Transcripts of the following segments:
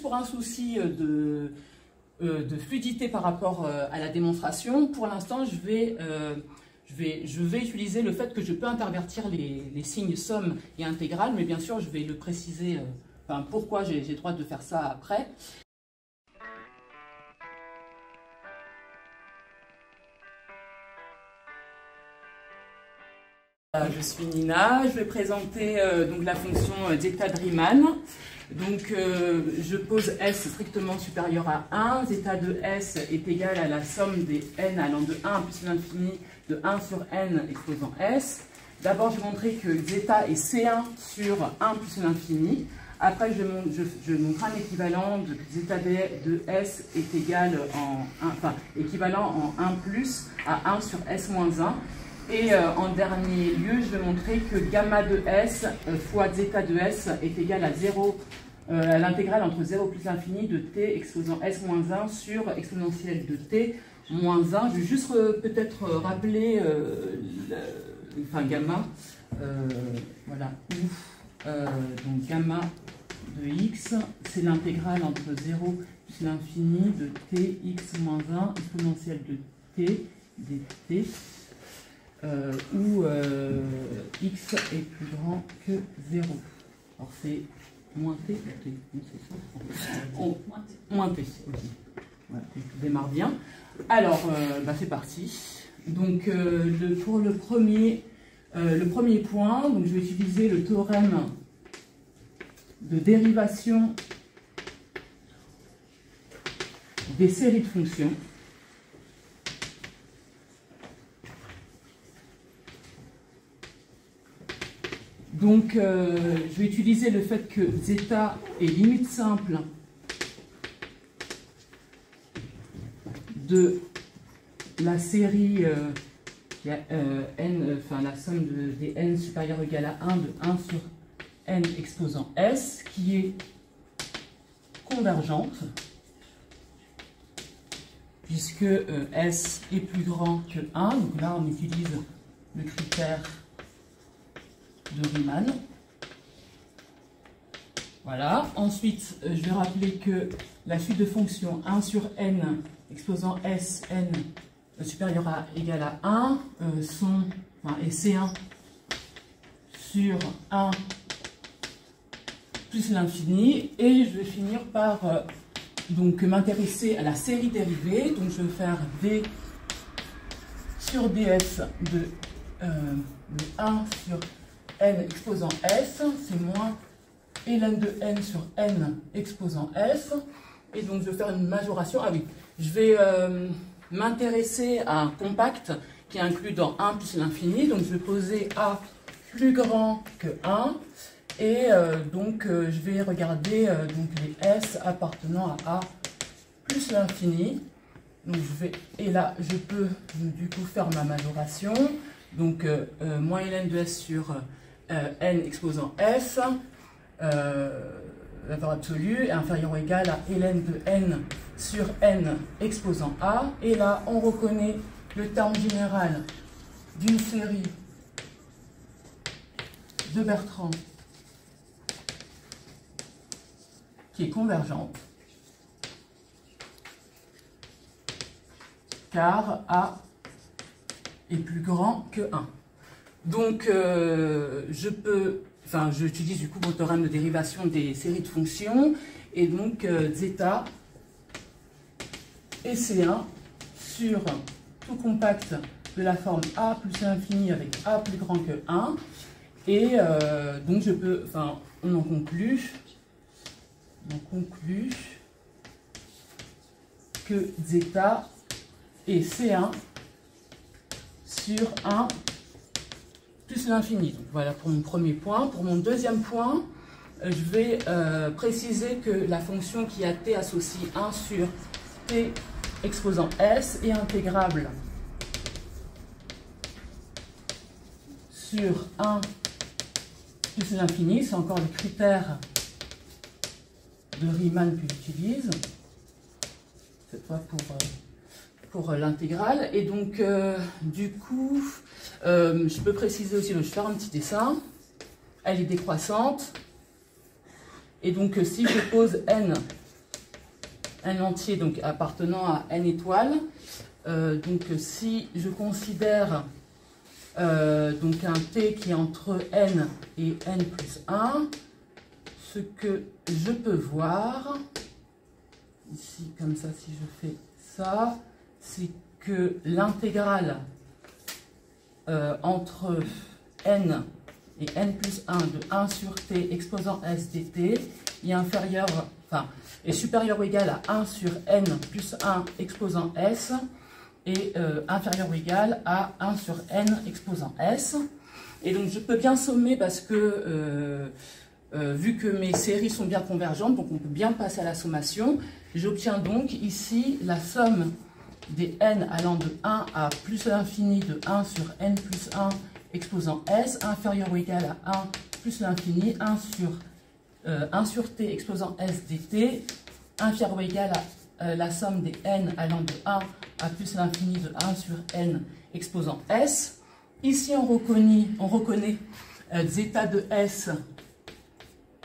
pour un souci de fluidité par rapport à la démonstration, pour l'instant, je vais utiliser le fait que je peux intervertir les signes somme et intégrale, mais bien sûr, je vais le préciser, pourquoi j'ai le droit de faire ça après. Je suis Nina, je vais présenter donc la fonction zeta de Riemann. Donc je pose S strictement supérieur à 1, zeta de S est égal à la somme des n allant de 1 plus l'infini de 1 sur n exposant S. D'abord je vais montrer que zeta est C1 sur 1 plus l'infini. Après je montre un équivalent de zeta de S est égal équivalent en 1 plus à 1 sur S moins 1. Et en dernier lieu, je vais montrer que gamma de S fois zeta de S est égal à 0, à l'intégrale entre 0 plus l'infini de t exposant S moins 1 sur exponentielle de t moins 1. Je vais juste peut-être rappeler gamma, voilà, donc gamma de x, c'est l'intégrale entre 0 plus l'infini de t x moins 1 exponentielle de t dt. Où x est plus grand que 0. Alors c'est moins t ou t? Non, c'est ça. Moins t. Ok. Voilà, on démarre bien. Alors, c'est parti. Donc, pour le premier point, donc, je vais utiliser le théorème de dérivation des séries de fonctions. Donc, je vais utiliser le fait que zeta est limite simple de la série n, la somme des n supérieur ou égal à 1 de 1 sur n exposant S, qui est convergente, puisque S est plus grand que 1. Donc là, on utilise le critère de Riemann. Voilà. Ensuite, je vais rappeler que la suite de fonctions 1 sur n exposant S, n supérieur à égal à 1 est C1 sur 1 plus l'infini. Et je vais finir par m'intéresser à la série dérivée. Donc je vais faire V sur ds de 1 sur n exposant S, c'est moins ln de n sur n exposant S. Et donc, je vais faire une majoration. Ah oui, je vais m'intéresser à un compact qui est inclus dans 1 plus l'infini. Donc, je vais poser A plus grand que 1. Et je vais regarder les S appartenant à A plus l'infini. Donc, et là, je peux du coup faire ma majoration. Donc, moins ln de S sur n exposant S, la valeur absolue est inférieure ou égale à ln de n sur n exposant A. Et là, on reconnaît le terme général d'une série de Bertrand qui est convergente, car A est plus grand que 1. Donc, j'utilise du coup mon théorème de dérivation des séries de fonctions, et donc zeta est C1 sur tout compact de la forme A plus l'infini avec A plus grand que 1, et donc on en conclut que zeta est C1 sur 1 plus l'infini. Voilà pour mon premier point. Pour mon deuxième point, je vais préciser que la fonction qui a t associe 1 sur t exposant S est intégrable sur 1 plus l'infini. C'est encore le critère de Riemann que j'utilise, cette fois pour l'intégrale. Et donc, du coup, je peux préciser aussi, je vais faire un petit dessin. Elle est décroissante. Et donc, si je pose n un entier donc, appartenant à n étoiles. Donc si je considère donc un t qui est entre n et n plus 1, ce que je peux voir, ici comme ça si je fais ça, c'est que l'intégrale entre n et n plus 1 de 1 sur t exposant s dt est inférieur, enfin, est supérieur ou égal à 1 sur n plus 1 exposant s et inférieur ou égal à 1 sur n exposant s. Et donc je peux bien sommer parce que vu que mes séries sont bien convergentes, donc on peut bien passer à la sommation. J'obtiens donc ici la somme des n allant de 1 à plus l'infini de 1 sur n plus 1 exposant s inférieur ou égal à 1 plus l'infini 1 sur t exposant s dt inférieur ou égal à la somme des n allant de 1 à plus l'infini de 1 sur n exposant s. Ici on reconnaît zeta de s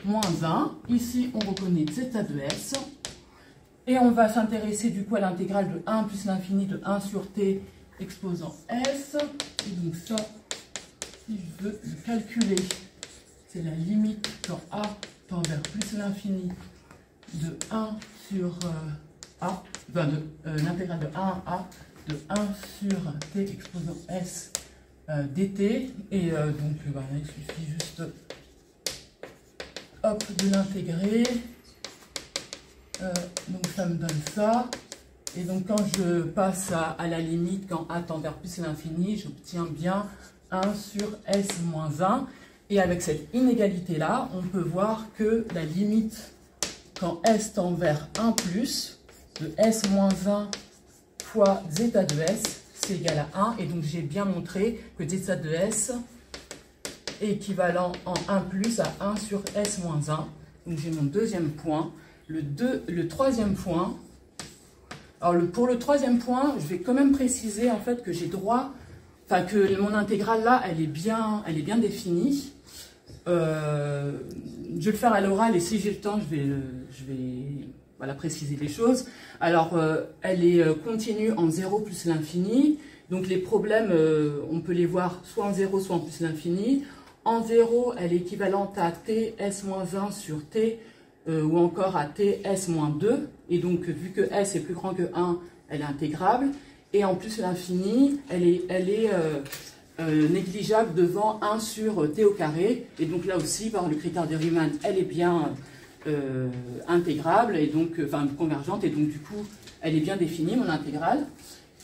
moins 1. Ici on reconnaît zeta de s. Et on va s'intéresser du coup à l'intégrale de 1 plus l'infini de 1 sur t exposant s. Et donc ça, si je veux le calculer, c'est la limite quand a tend vers plus l'infini de 1 sur a, enfin l'intégrale de 1 à a de 1 sur t exposant s dt. Et donc voilà, il suffit juste hop, de l'intégrer. Donc ça me donne ça. Et donc quand je passe à la limite, quand a tend vers plus l'infini, j'obtiens bien 1 sur s moins 1. Et avec cette inégalité-là, on peut voir que la limite, quand s tend vers 1 plus, de s moins 1 fois zeta de s, c'est égal à 1. Et donc j'ai bien montré que zeta de s est équivalent en 1 plus à 1 sur s moins 1. Donc j'ai mon deuxième point. Le troisième point, alors pour le troisième point, je vais quand même préciser en fait que j'ai droit, enfin que mon intégrale là, elle est bien définie. Je vais le faire à l'oral et si j'ai le temps, je vais voilà, préciser les choses. Alors, elle est continue en 0 plus l'infini. Donc les problèmes, on peut les voir soit en 0, soit en plus l'infini. En 0, elle est équivalente à t s-1 sur t, ou encore à t s-2. Et donc, vu que s est plus grand que 1, elle est intégrable. Et en plus l'infini, elle est négligeable devant 1 sur t au carré. Et donc là aussi, par le critère de Riemann, elle est bien intégrable, et donc, enfin convergente. Et donc du coup, elle est bien définie, mon intégrale.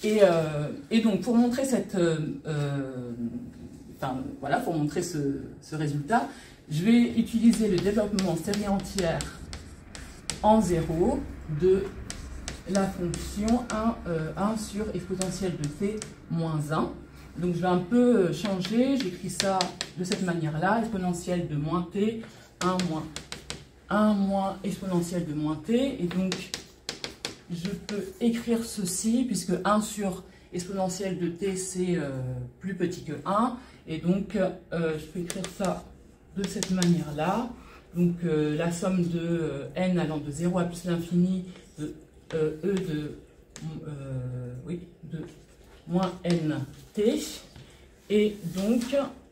Et donc, pour montrer cette... enfin, voilà, pour montrer ce résultat, je vais utiliser le développement en série entière en 0 de la fonction 1 sur exponentielle de t moins 1. Donc, je vais un peu changer, j'écris ça de cette manière-là, exponentielle de moins t, 1 moins exponentielle de moins t. Et donc, je peux écrire ceci, puisque 1 sur exponentielle de t, c'est plus petit que 1. Et donc, je peux écrire ça de cette manière-là. Donc, la somme de n allant de 0 à plus l'infini de de moins nt. Et donc,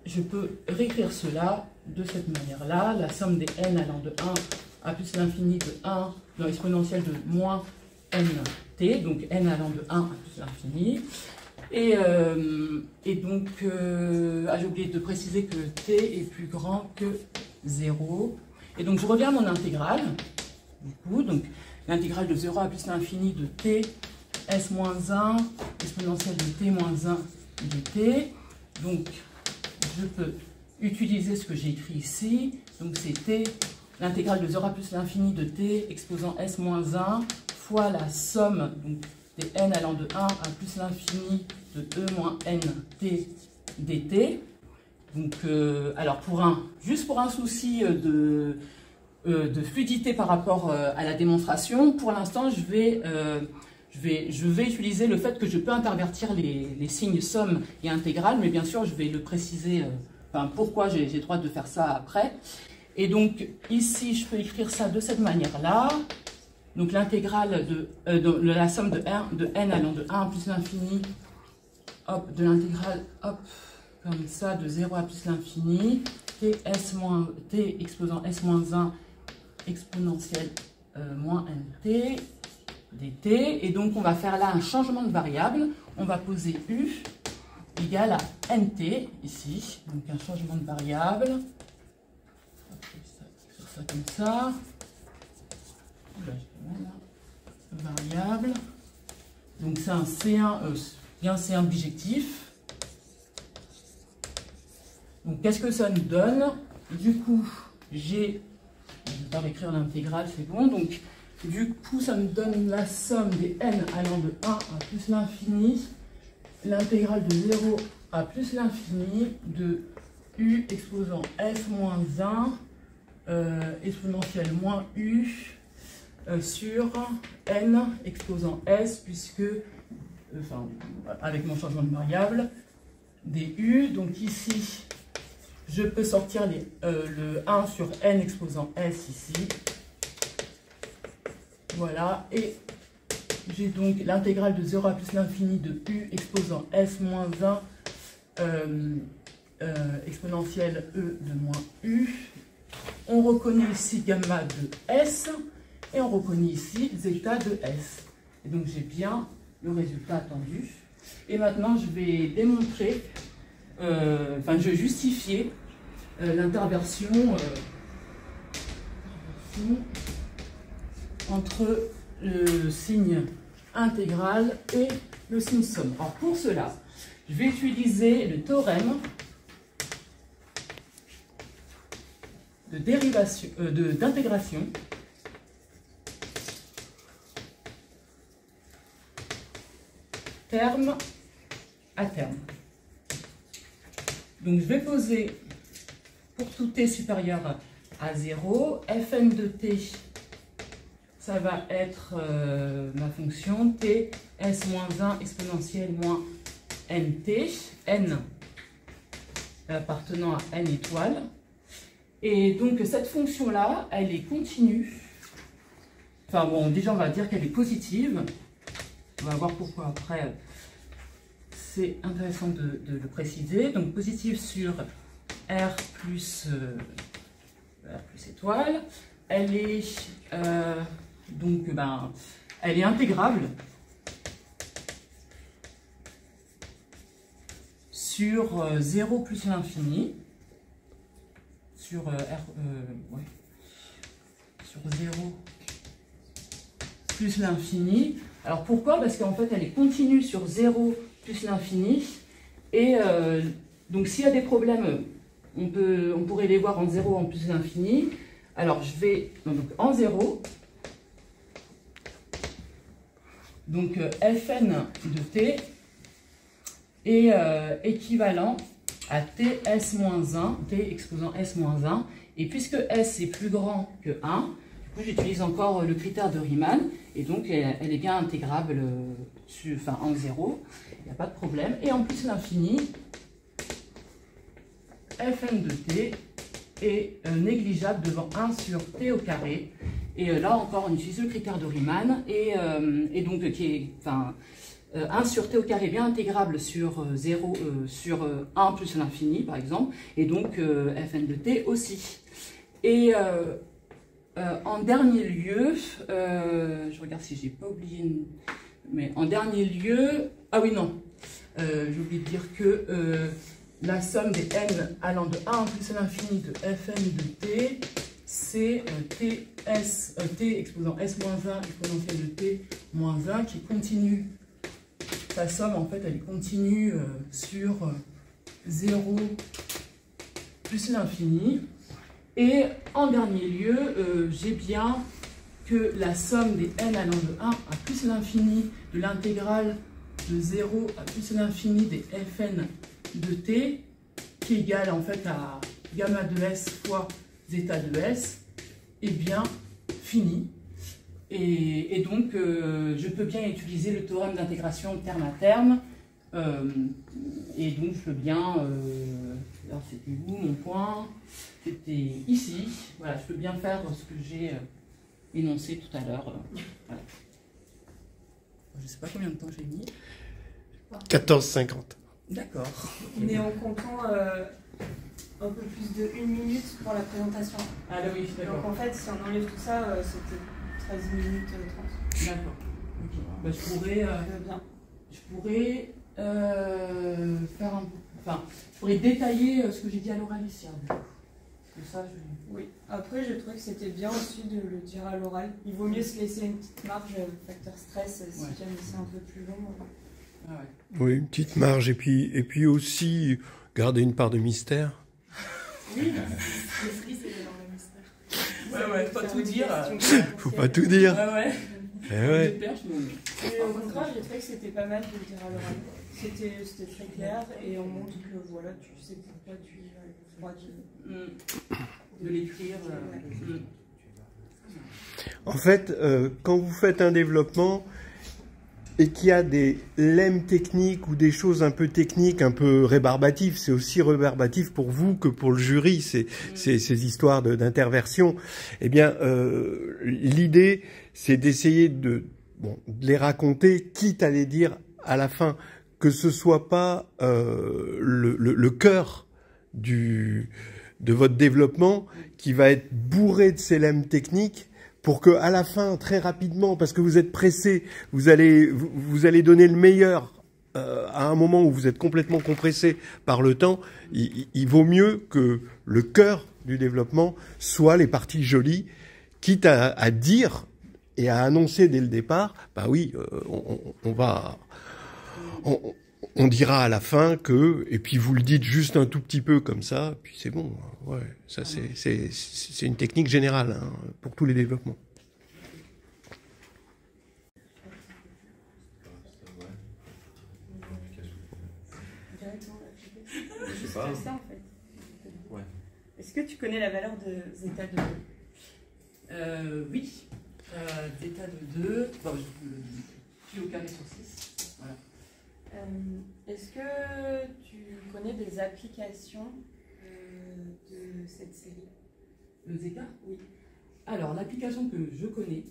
je peux réécrire cela de cette manière-là. La somme des n allant de 1 à plus l'infini de 1 dans l'exponentielle de moins nt. Donc, n allant de 1 à plus l'infini. Et donc, j'ai oublié de préciser que t est plus grand que 0. Et donc, je reviens à mon intégrale. Du coup, donc, l'intégrale de 0 à plus l'infini de t s-1 exponentielle de t moins 1 dt. Donc, je peux utiliser ce que j'ai écrit ici. Donc, c'est t, l'intégrale de 0 à plus l'infini de t exposant s-1 fois la somme donc, des n allant de 1 à plus l'infini de e moins n t dt. Donc, alors juste pour un souci de fluidité par rapport à la démonstration, pour l'instant, je vais utiliser le fait que je peux intervertir les signes somme et intégrale, mais bien sûr, je vais le préciser, pourquoi j'ai le droit de faire ça après. Et donc, ici, je peux écrire ça de cette manière-là. Donc l'intégrale de la somme de n allant de 1 plus l'infini, hop, de l'intégrale, hop, comme ça, de 0 à plus l'infini, t exposant s-1 exponentielle moins nt dt. Et donc on va faire là un changement de variable. On va poser u égale à nt ici. Donc un changement de variable. Hop, ça comme ça. Variable. Donc c'est un C1 bijectif. Donc qu'est-ce que ça nous donne? Du coup, je vais pas écrire l'intégrale, c'est bon. Donc du coup, ça me donne la somme des n allant de 1 à plus l'infini, l'intégrale de 0 à plus l'infini de u exposant s-1 exponentielle moins u sur n exposant s, puisque, enfin, avec mon changement de variable, des u. Donc ici, je peux sortir le 1 sur n exposant s ici. Voilà, et j'ai donc l'intégrale de 0 à plus l'infini de u exposant s moins 1 exponentielle e de moins u. On reconnaît ici gamma de s. Et on reconnaît ici zeta de S. Et donc j'ai bien le résultat attendu. Et maintenant je vais démontrer, je vais justifier l'interversion entre le signe intégral et le signe somme. Alors pour cela, je vais utiliser le théorème d'intégration terme à terme. Donc je vais poser pour tout t supérieur à 0, fn de t, ça va être ma fonction t s-1 exponentielle moins nt, n appartenant à n étoiles. Et donc cette fonction-là, elle est continue. Enfin bon, déjà on va dire qu'elle est positive. On va voir pourquoi après. C'est intéressant de le préciser. Donc positive sur R plus étoile. Elle est elle est intégrable sur 0 plus l'infini. Sur sur 0 plus l'infini. Alors pourquoi? Parce qu'en fait elle est continue sur 0 plus l'infini. Et donc s'il y a des problèmes, on pourrait les voir en 0 en plus l'infini. Alors je vais donc en 0. Donc fn de t est équivalent à ts-1, t exposant s-1. Et puisque s est plus grand que 1, du coup j'utilise encore le critère de Riemann. Et donc elle est bien intégrable en 0, il n'y a pas de problème. Et en plus l'infini, fn de t est négligeable devant 1 sur t au carré. Et là encore on utilise le critère de Riemann. Et donc qui est 1 sur t au carré bien intégrable sur 0 sur 1 plus l'infini par exemple. Et donc fn de t aussi. Et en dernier lieu, je regarde si j'ai pas oublié, mais en dernier lieu, ah oui non, j'ai oublié de dire que la somme des n allant de 1 plus l'infini de fn de t, c'est t exposant s-1 exponentielle de t moins 1 qui continue. Sa somme en fait elle est continue sur 0 plus l'infini. Et en dernier lieu, j'ai bien que la somme des n allant de 1 à plus l'infini de l'intégrale de 0 à plus l'infini des fn de t, qui est égale en fait à gamma de s fois zeta de s, est bien finie. Et donc, je peux bien utiliser le théorème d'intégration terme à terme. Et donc, je peux bien... alors, c'était où mon point? C'était ici. Voilà, je peux bien faire ce que j'ai énoncé tout à l'heure. Voilà. Je ne sais pas combien de temps j'ai mis. 14,50. D'accord. Mais en comptant un peu plus de 1 minute pour la présentation. Ah là oui, d'accord. Donc en fait, si on enlève tout ça, c'était 13 minutes 30. D'accord. Okay. Bah, je pourrais faire un peu. Enfin, je pourrais détailler ce que j'ai dit à l'oral ici. Ça, Oui. Après, j'ai trouvé que c'était bien aussi de le dire à l'oral. Il vaut mieux se laisser une petite marge facteur stress si jamais c'est un peu plus long. Ah ouais. Oui, une petite marge. Et puis aussi, garder une part de mystère. Oui, l'esprit, c'est dans le mystère. Ouais, pas tout dire. Faut pas tout dire. Ouais. Ouais. Au contraire, j'ai trouvé que c'était pas mal de le dire à l'oral. C'était très clair et on montre que voilà, tu sais pourquoi tu as le droit de l'écrire. En fait, quand vous faites un développement et qu'il y a des lemmes techniques ou des choses un peu techniques, un peu rébarbatives, c'est aussi rébarbatif pour vous que pour le jury, ces histoires d'interversion. Eh bien, l'idée, c'est d'essayer de les raconter, quitte à les dire à la fin, que ce soit pas le cœur de votre développement qui va être bourré de ces lemmes techniques, pour que à la fin, très rapidement, parce que vous êtes pressé, vous allez donner le meilleur à un moment où vous êtes complètement compressé par le temps. Il vaut mieux que le cœur du développement soit les parties jolies, quitte à dire et à annoncer dès le départ, bah oui, on dira à la fin que, et puis vous le dites juste un tout petit peu comme ça, puis c'est bon. Ouais, ça c'est une technique générale hein, pour tous les développements. Je sais pas. Ça, en fait. Ouais. Est-ce que tu connais la valeur de zeta de 2 Oui. Zeta de 2, pi au carré sur 6. Voilà. Est-ce que tu connais des applications de cette série? Le zeta? Oui. Alors, l'application que je connais,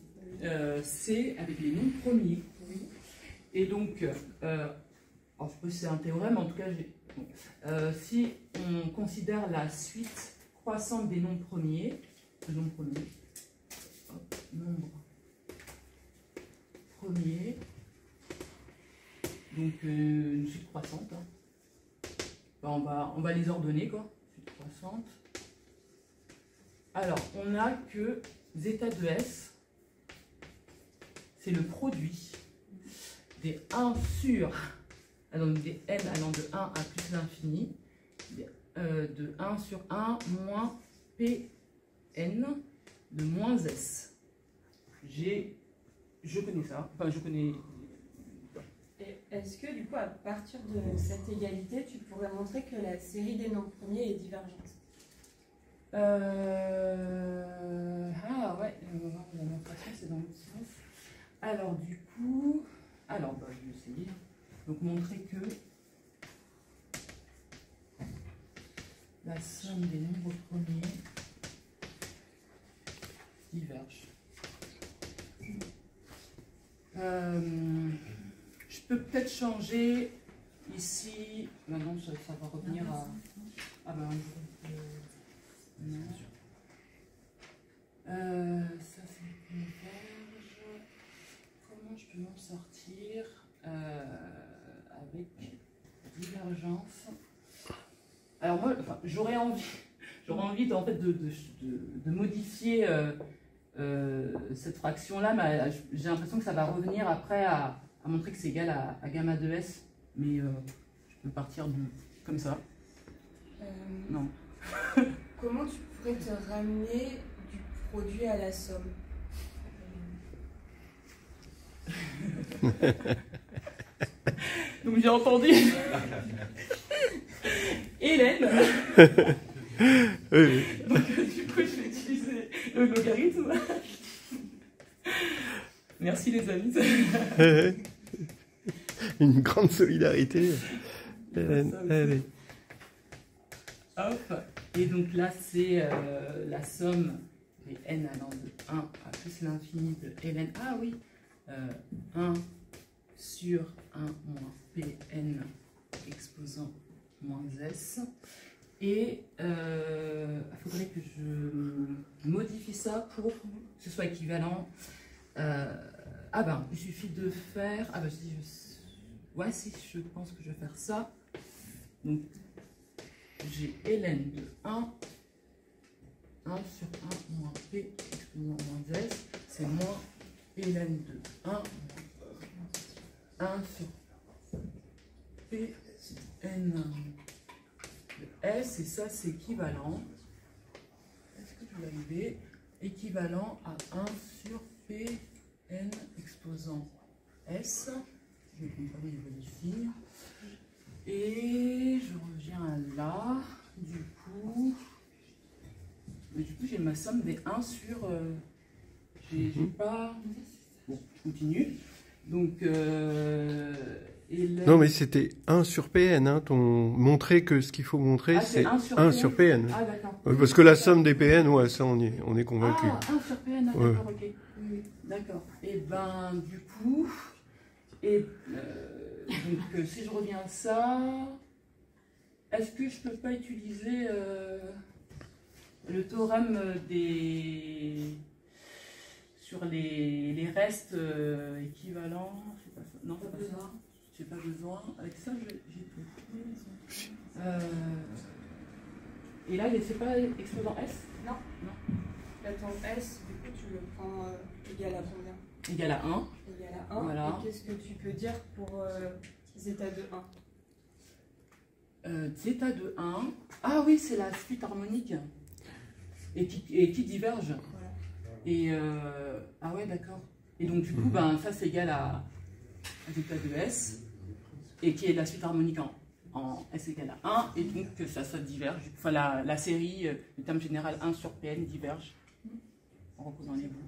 c'est avec les noms premiers. Oui. Et donc, alors, je sais pas si c'est un théorème, en tout cas, si on considère la suite croissante des nombres premiers, nombre premier, donc une suite croissante. Hein. Ben, on va les ordonner, quoi. Suite croissante. Alors, on n'a que zeta de S, c'est le produit des 1 sur, donc des n allant de 1 à plus l'infini, de 1 sur 1 moins pn de moins s. Je connais ça, enfin je connais... Est-ce que du coup, à partir de cette égalité, tu pourrais montrer que la série des nombres premiers est divergente? Ah ouais, la démonstration c'est dans l'autre sens. Alors du coup, je vais essayer. Donc montrer que la somme des nombres premiers diverge. Je peux peut-être changer ici. Maintenant, ça va revenir à. Ah ben. Non. Ça c'est converge. Comment je peux m'en sortir avec divergence? Alors moi, enfin, j'aurais envie en fait de modifier cette fraction-là, mais j'ai l'impression que ça va revenir après à montrer que c'est égal à gamma de S, mais je peux partir comme ça. Non. Comment tu pourrais te ramener du produit à la somme? Donc j'ai entendu Hélène. Donc du coup je vais utiliser le logarithme. Merci les amis. Une grande solidarité. Allez. Hop. Et donc là c'est la somme Pn allant de 1 à plus l'infini de ln. Ah oui, 1 sur 1 moins Pn exposant moins S. Et il faudrait que je modifie ça pour que ce soit équivalent. Ah ben, il suffit de faire. Ah ben, ouais, si, je pense que je vais faire ça. Donc, j'ai ln de 1 sur 1 moins P exposant moins S. C'est moins ln de 1 sur P n de S. Et ça, c'est équivalent. Est-ce que je vais arriver? Équivalent à 1 sur P n exposant S. Je vais comparer les ici. Et je reviens là. Du coup, j'ai ma somme des 1 sur. J'ai pas. Bon, je continue. Donc. Non, mais c'était 1 sur Pn. Hein, montrer que ce qu'il faut montrer, c'est 1 sur Pn. Ah, d'accord. Parce que la somme des Pn, ouais, ça, on est convaincu. Ah, 1 sur Pn, d'accord, ouais. Ok. D'accord. Et ben, du coup. Donc, si je reviens à ça, est-ce que je peux pas utiliser le théorème sur les restes équivalents? Pas ça. Non, c'est pas ça. J'ai pas besoin. Avec ça, j'ai tout. Et là, c'est pas exposant S? Non. Là, ton S, du coup, tu le prends égal à combien? Égal à 1. Égal à 1. Voilà. Et qu'est-ce que tu peux dire pour zeta de 1? Zeta de 1. Ah oui, c'est la suite harmonique. Et qui diverge. Voilà. Et ah ouais, d'accord. Et donc, du coup, ben, ça, c'est égal à zeta de S. Et qui est la suite harmonique en S égale à 1. Et donc, que ça diverge. Enfin, la série, le terme général 1 sur Pn diverge en reposant les bouts.